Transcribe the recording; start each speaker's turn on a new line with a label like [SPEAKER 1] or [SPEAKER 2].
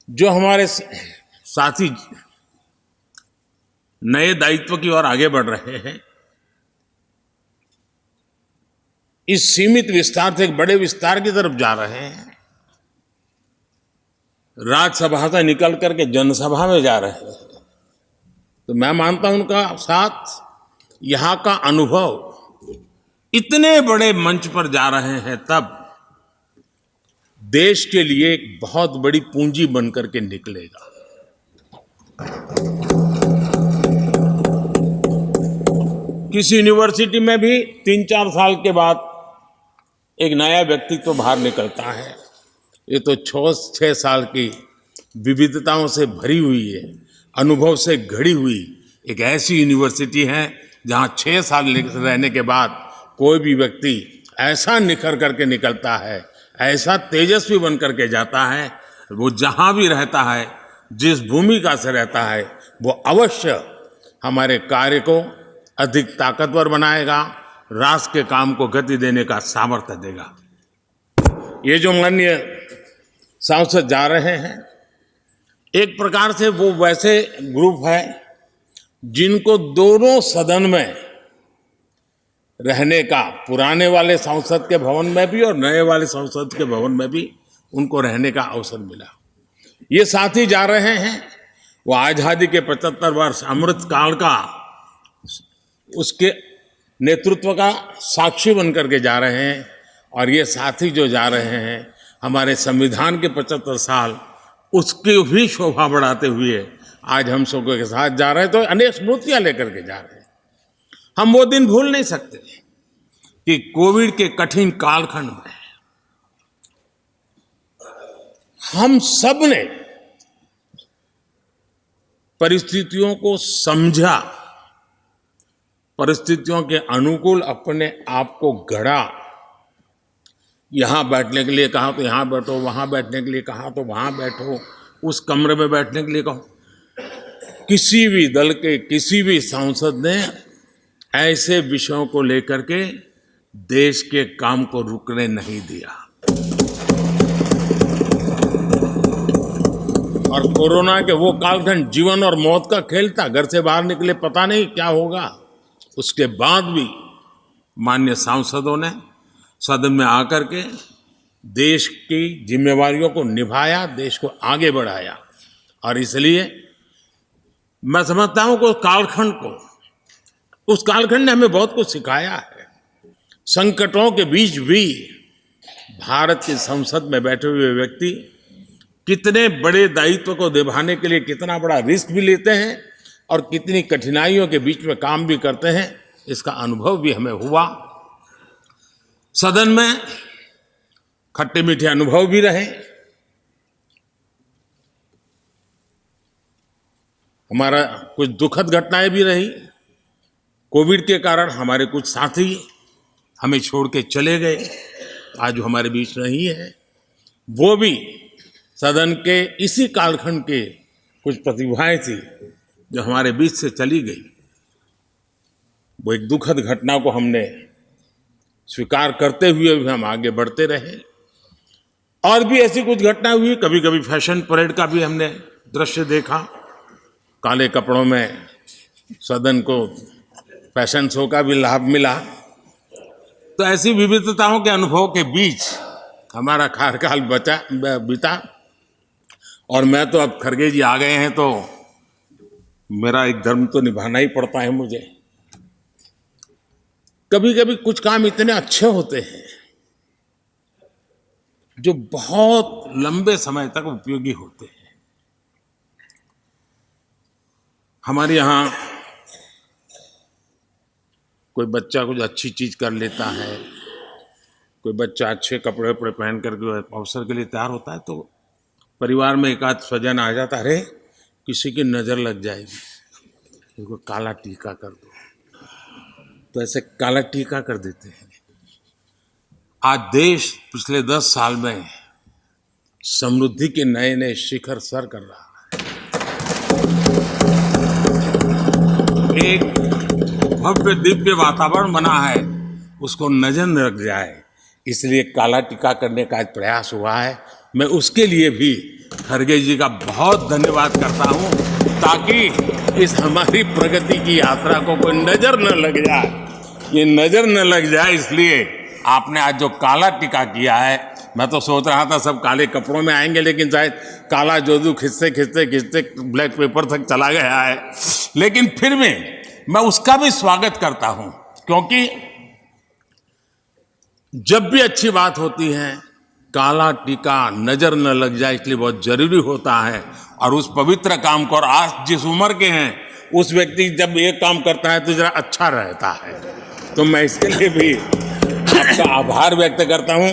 [SPEAKER 1] जो हमारे साथी नए दायित्व की ओर आगे बढ़ रहे हैं, इस सीमित विस्तार से एक बड़े विस्तार की तरफ जा रहे हैं, राज्यसभा से निकल करके जनसभा में जा रहे हैं, तो मैं मानता हूं उनका साथ, यहां का अनुभव, इतने बड़े मंच पर जा रहे हैं तब देश के लिए एक बहुत बड़ी पूंजी बनकर के निकलेगा। किसी यूनिवर्सिटी में भी 3-4 साल के बाद एक नया व्यक्तित्व बाहर निकलता है। ये तो 6 साल की विविधताओं से भरी हुई है, अनुभव से घड़ी हुई एक ऐसी यूनिवर्सिटी है जहां 6 साल रहने के बाद कोई भी व्यक्ति ऐसा निखर करके निकलता है, ऐसा तेजस्वी बन करके जाता है, वो जहां भी रहता है, जिस भूमिका से रहता है, वो अवश्य हमारे कार्य को अधिक ताकतवर बनाएगा, राष्ट्र के काम को गति देने का सामर्थ्य देगा। ये जो माननीय सांसद जा रहे हैं, एक प्रकार से वो वैसे ग्रुप है जिनको दोनों सदन में रहने का, पुराने वाले संसद के भवन में भी और नए वाले संसद के भवन में भी उनको रहने का अवसर मिला। ये साथी जा रहे हैं, वो आजादी के 75 वर्ष अमृत काल का, उसके नेतृत्व का साक्षी बनकर के जा रहे हैं। और ये साथी जो जा रहे हैं, हमारे संविधान के 75 साल उसकी भी शोभा बढ़ाते हुए आज हम सबके साथ जा रहे हैं, तो अनेक स्मृतियां लेकर के जा रहे हैं। हम वो दिन भूल नहीं सकते कि कोविड के कठिन कालखंड में हम सब ने परिस्थितियों को समझा, परिस्थितियों के अनुकूल अपने आप को गढ़ा। यहां बैठने के लिए कहा तो यहां बैठो, वहां बैठने के लिए कहा तो वहां बैठो, उस कमरे में बैठने के लिए कहो। किसी भी दल के किसी भी सांसद ने ऐसे विषयों को लेकर के देश के काम को रुकने नहीं दिया। और कोरोना के वो कालखंड जीवन और मौत का खेल था, घर से बाहर निकले पता नहीं क्या होगा। उसके बाद भी माननीय सांसदों ने सदन में आकर के देश की जिम्मेवारियों को निभाया, देश को आगे बढ़ाया। और इसलिए मैं समझता हूं कि उस कालखंड ने हमें बहुत कुछ सिखाया है। संकटों के बीच भी भारत की संसद में बैठे हुए व्यक्ति कितने बड़े दायित्व को निभाने के लिए कितना बड़ा रिस्क भी लेते हैं और कितनी कठिनाइयों के बीच में काम भी करते हैं, इसका अनुभव भी हमें हुआ। सदन में खट्टे मीठे अनुभव भी रहे। हमारा कुछ दुखद घटनाएं भी रही। कोविड के कारण हमारे कुछ साथी हमें छोड़ के चले गए, आज हमारे बीच नहीं है। वो भी सदन के इसी कालखंड के कुछ प्रतिभाएं थी जो हमारे बीच से चली गई। वो एक दुखद घटना को हमने स्वीकार करते हुए भी हम आगे बढ़ते रहे। और भी ऐसी कुछ घटना हुई, कभी कभी फैशन परेड का भी हमने दृश्य देखा। काले कपड़ों में सदन को फैशन शो का भी लाभ मिला। तो ऐसी विविधताओं के अनुभव के बीच हमारा कार्यकाल बीता। और मैं तो अब खड़गे जी आ गए हैं, तो मेरा एक धर्म तो निभाना ही पड़ता है मुझे। कभी कभी कुछ काम इतने अच्छे होते हैं जो बहुत लंबे समय तक उपयोगी होते हैं। हमारे यहाँ कोई बच्चा कुछ अच्छी चीज कर लेता है, कोई बच्चा अच्छे कपड़े वपड़े पहन करके अवसर के लिए तैयार होता है, तो परिवार में एक आध स्वजन आ जाता है, अरे किसी की नज़र लग जाएगी, उसको काला टीका कर दो। तो ऐसे काला टीका कर देते हैं। आज देश पिछले 10 साल में समृद्धि के नए नए शिखर सर कर रहा है। एक भव्य दिव्य वातावरण बना है, उसको नजर न लग जाए, इसलिए काला टीका करने का एक प्रयास हुआ है। मैं उसके लिए भी खड़गे जी का बहुत धन्यवाद करता हूँ, ताकि इस हमारी प्रगति की यात्रा को कोई नज़र न लग जाए, ये नज़र न लग जाए, इसलिए आपने आज जो काला टीका किया है, मैं तो सोच रहा था सब काले कपड़ों में आएंगे, लेकिन शायद काला जादू खिंचते खिंचते खिंचते ब्लैक पेपर तक चला गया है। लेकिन फिर भी मैं उसका भी स्वागत करता हूँ, क्योंकि जब भी अच्छी बात होती है काला टीका नजर न लग जाए, इसलिए बहुत जरूरी होता है। और उस पवित्र काम को, और आज जिस उम्र के हैं उस व्यक्ति जब ये काम करता है तो जरा अच्छा रहता है। तो मैं इसके लिए भी आपका आभार व्यक्त करता हूँ।